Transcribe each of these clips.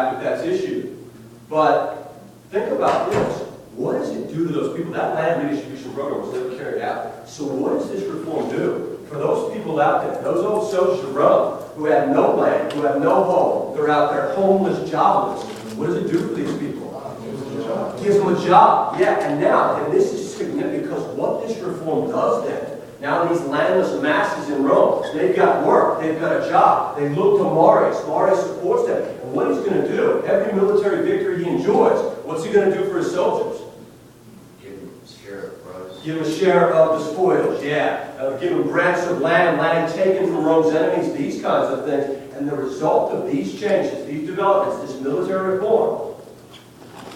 back if that's issued. But think about this. What does it do to those people? That land redistribution program was never carried out. So what does this reform do for those people out there, those old soldiers of Rome, who have no land, who have no home, they're out there homeless, jobless? What does it do for these people? Gives them a job. Yeah, and this is significant because what this reform does then, now these landless masses in Rome, they've got work, they've got a job, they look to Marius. Marius supports them. And what he's going to do, every military victory he enjoys, what's he going to do for his soldiers? Give him a share of gross. Give a share of the spoils, yeah. Give them grants of land taken from Rome's enemies, these kinds of things. And the result of these changes, these developments, this military reform,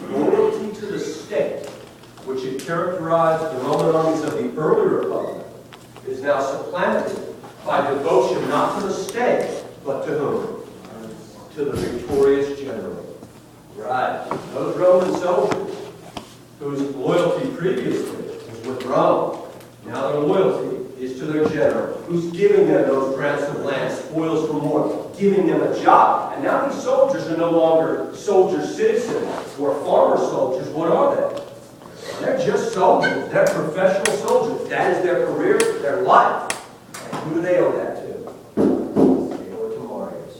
loyalty to the state, which had characterized the Roman armies of the early republic, is now supplanted by devotion not to the state, but to whom? To the victorious general. Right. Those Roman soldiers whose loyalty previously was with Rome, now their loyalty is to their general, who's giving them those grants of land, spoils from war, giving them a job. And now these soldiers are no longer soldier citizens or farmer soldiers. What are they? They're just soldiers. They're professional soldiers. That is their career, their life. And who do they owe that to? They owe it to Marius.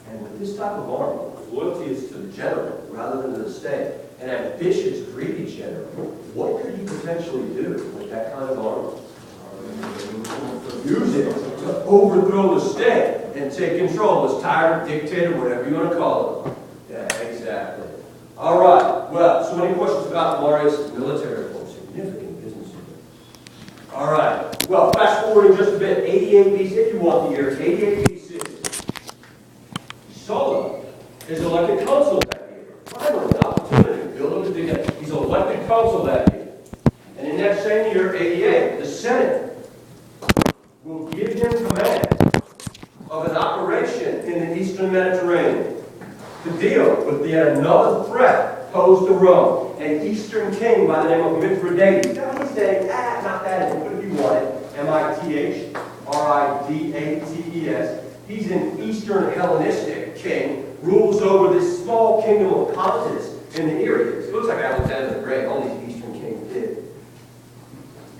And with this type of army, loyalty is to the general rather than to the state. An ambitious, greedy general, what could he potentially do with that kind of army? Use it to overthrow the state and take control as tyrant, dictator, whatever you want to call it. Yeah, exactly. All right. Well, so many questions about Marius' military reform. Significant business. All right. Well, fast forwarding just a bit, 88 BC, if you want the year, 88 BC. Sulla is elected consul that year. Finally, an opportunity to build up the dignity. He's elected consul that year. And in that same year, 88, the Senate will give him command of an operation in the Eastern Mediterranean to deal with yet another threat posed to Rome. An Eastern king by the name of Mithridates. Now he's saying, not that, but if you want it, Mithridates. He's an Eastern Hellenistic king, rules over this small kingdom of Pontus in the Erians. It looks like Alexander the Great, all these Eastern kings did.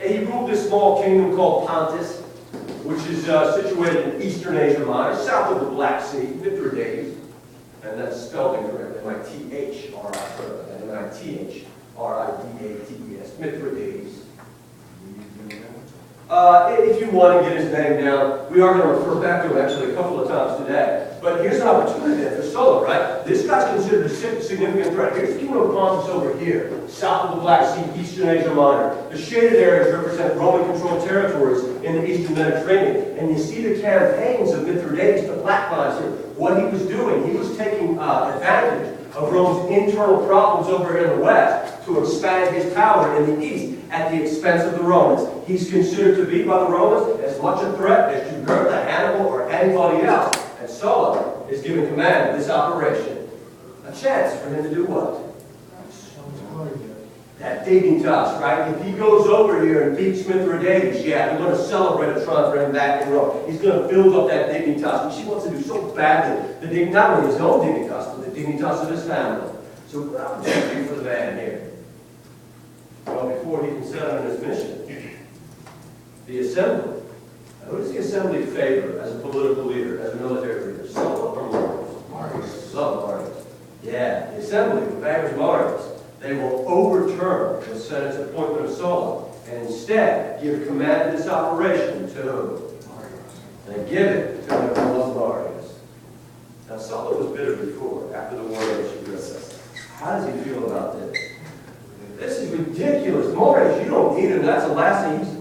And he ruled this small kingdom called Pontus, which is situated in Eastern Asia Minor, south of the Black Sea, Mithridates. And that's spelled incorrectly, Mithridates, Mithridates. If you want to get his name down, we are going to refer back to him actually a couple of times today. But here's an opportunity then for Sulla, right? This guy's considered a significant threat. Here's the kingdom of Pontus over here, south of the Black Sea, Eastern Asia Minor. The shaded areas represent Roman-controlled territories in the Eastern Mediterranean. And you see the campaigns of Mithridates, the black lines here. What he was doing, he was taking advantage of Rome's internal problems over here in the West to expand his power in the East at the expense of the Romans. He's considered to be, by the Romans, as much a threat as Jugurtha, Hannibal, or anybody else. And Sulla is given command of this operation. A chance for him to do what? That dignitas, right? If he goes over here and beats Mithridates, yeah, we're going to celebrate a triumph for him back in Rome. He's going to build up that dignitas, which he wants to do so badly. Not only his own dignitas, but the dignitas of his family. So what opportunity for the man here? Well, before he can set on his mission, the assembly. Now, who does the assembly favor as a political leader, as a military leader? Sulla or Marius? Sulla, Marius. Yeah, the assembly favors Marius. They will overturn the Senate's appointment of Sulla and instead give command of this operation to whom? They give it to the Marius. Now, Sulla was bitter before, after the war of Jugurtha. How does he feel about this? This is ridiculous. Marius, you don't need him. That's the last thing. He's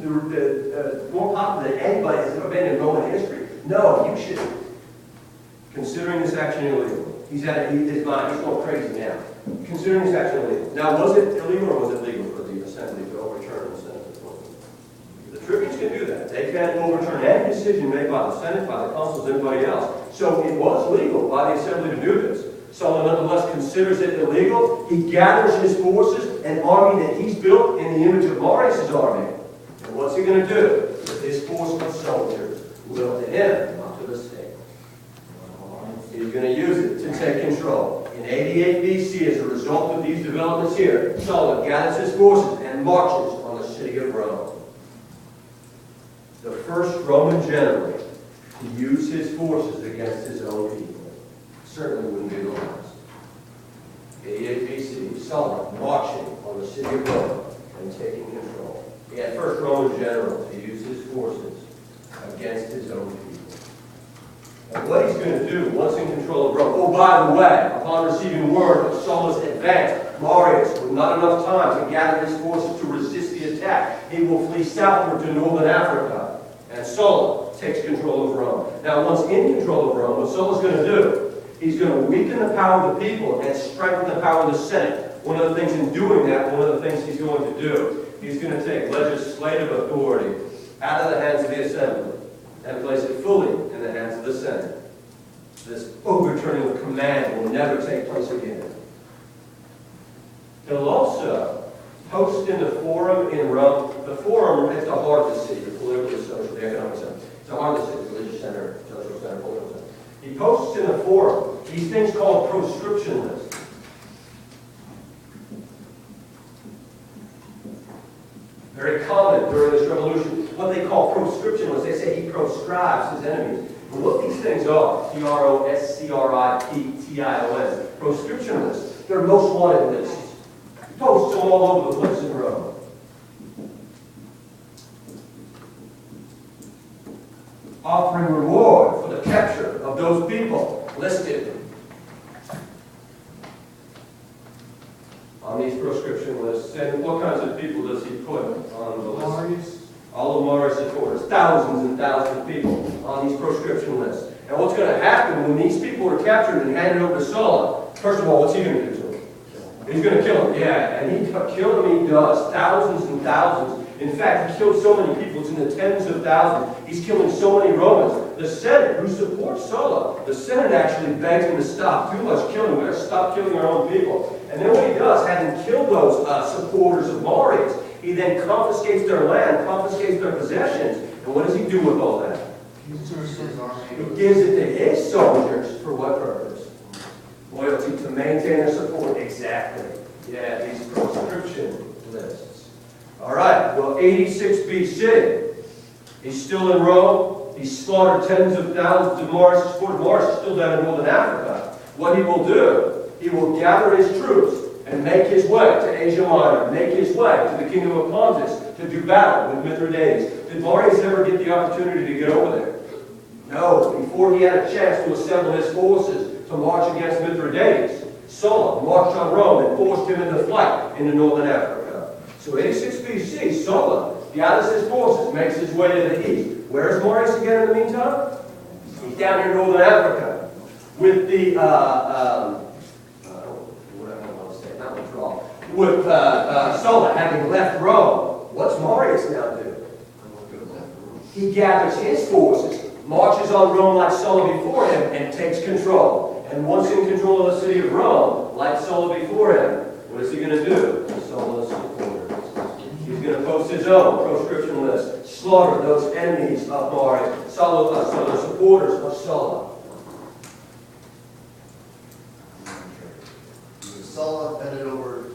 more popular than anybody has ever been in Roman history. No, you should. Considering this action illegal. He's out of his mind. He's going crazy now. Considering this action illegal. Now, was it illegal or was it legal for the assembly to overturn the Senate's appointment? The tribunes can do that. They can overturn any decision made by the Senate, by the consuls, anybody else. So it was legal by the assembly to do this. Sulla nonetheless considers it illegal. He gathers his forces, an army that he's built in the image of Marius' army. And what's he going to do with his force of soldiers? Loyal to him, not to the state. He's going to use it to take control. In 88 BC, as a result of these developments here, Sulla gathers his forces and marches on the city of Rome. The first Roman general to use his forces against his own people. Certainly wouldn't be the last. 88 BC, Sulla marching on the city of Rome and taking control. He had first Roman general to use his forces against his own people. And what he's going to do once in control of Rome, oh, by the way, upon receiving word of Sulla's advance, Marius, with not enough time to gather his forces to resist the attack, he will flee southward to northern Africa. And Sulla takes control of Rome. Now, once in control of Rome, what Sulla's going to do, he's going to weaken the power of the people and strengthen the power of the Senate. One of the things in doing that, one of the things he's going to do, he's going to take legislative authority out of the hands of the assembly and place it fully in the hands of the Senate. This overturning of command will never take place again. He'll also host in the Forum in Rome. The Forum is the heart of the city, the political, social, the economic center. It's the heart of the city, religious center, social center, political center. He posts in the Forum these things called proscription lists. Very common during this revolution. What they call proscription lists, they say he proscribes his enemies. And what these things are, proscription, proscription lists, they're most wanted lists. He posts them all over the place in Rome. Offering reward for the capture of those people listed on these proscription lists. And what kinds of people does he put on the list? Marius. All of Marius' supporters, thousands and thousands of people on these proscription lists. And what's going to happen when these people are captured and handed over to Sulla? First of all, what's he going to do to them? He's going to kill them, yeah, and he does, thousands and thousands. In fact, he killed so many people, it's in the tens of thousands. He's killing so many Romans. The Senate, who supports Sulla, the Senate actually begs him to stop. Too much killing, we better stop killing our own people. And then what he does, having killed those supporters of Marius, he then confiscates their land, confiscates their possessions. And what does he do with all that? He gives it to his soldiers. For what purpose? Loyalty, to maintain their support. Exactly. Yeah, these proscription lists. All right, well, 86 BC. He's still in Rome. He's slaughtered tens of thousands of Marius' supporters. Marius is still down in northern Africa. What he will do, he will gather his troops and make his way to Asia Minor, make his way to the kingdom of Pontus to do battle with Mithridates. Did Marius ever get the opportunity to get over there? No. Before he had a chance to assemble his forces to march against Mithridates, Sulla marched on Rome and forced him into flight into northern Africa. So 86 BC, Sulla gathers his forces, makes his way to the east. Where's Marius again in the meantime? He's down here in northern Africa with the with Sulla having left Rome. What's Marius now do? He gathers his forces, marches on Rome like Sulla before him, and takes control. And once in control of the city of Rome, like Sulla before him, what is he going to do? Sulla's supporters. He's going to post his own proscription list, slaughter those enemies of Marius, Sulla's supporters of Sulla. Sulla headed over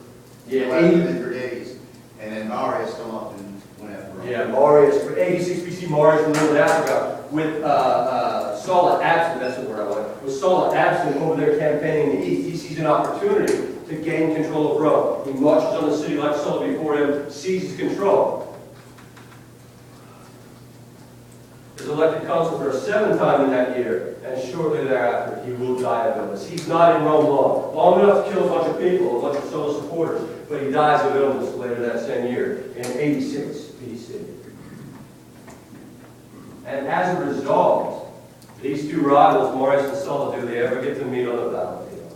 Yeah, Mithridates, and then Marius come up and went after Rome. yeah, Marius, for 86 BC, Marius in northern Africa, with Sulla absent, that's the word I want, with Sulla absent over there campaigning in the east, he sees an opportunity to gain control of Rome. He marches on the city like Sulla before him, seizes control. Is elected consul for a seventh time in that year, and shortly thereafter he will die of illness. He's not in Rome long enough to kill a bunch of people, a bunch of Sulla supporters, but he dies of illness later that same year in 86 BC. And as a result, these two rivals, Marius and Sulla, do they ever get to meet on the battlefield?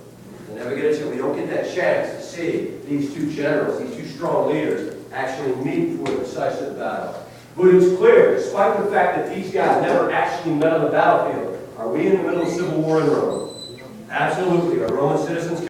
They never get a chance. We don't get that chance to see these two generals, these two strong leaders, actually meet for a decisive battle. But it's clear, despite the fact that these guys never actually met on the battlefield, are we in the middle of civil war in Rome? Absolutely. Are Roman citizens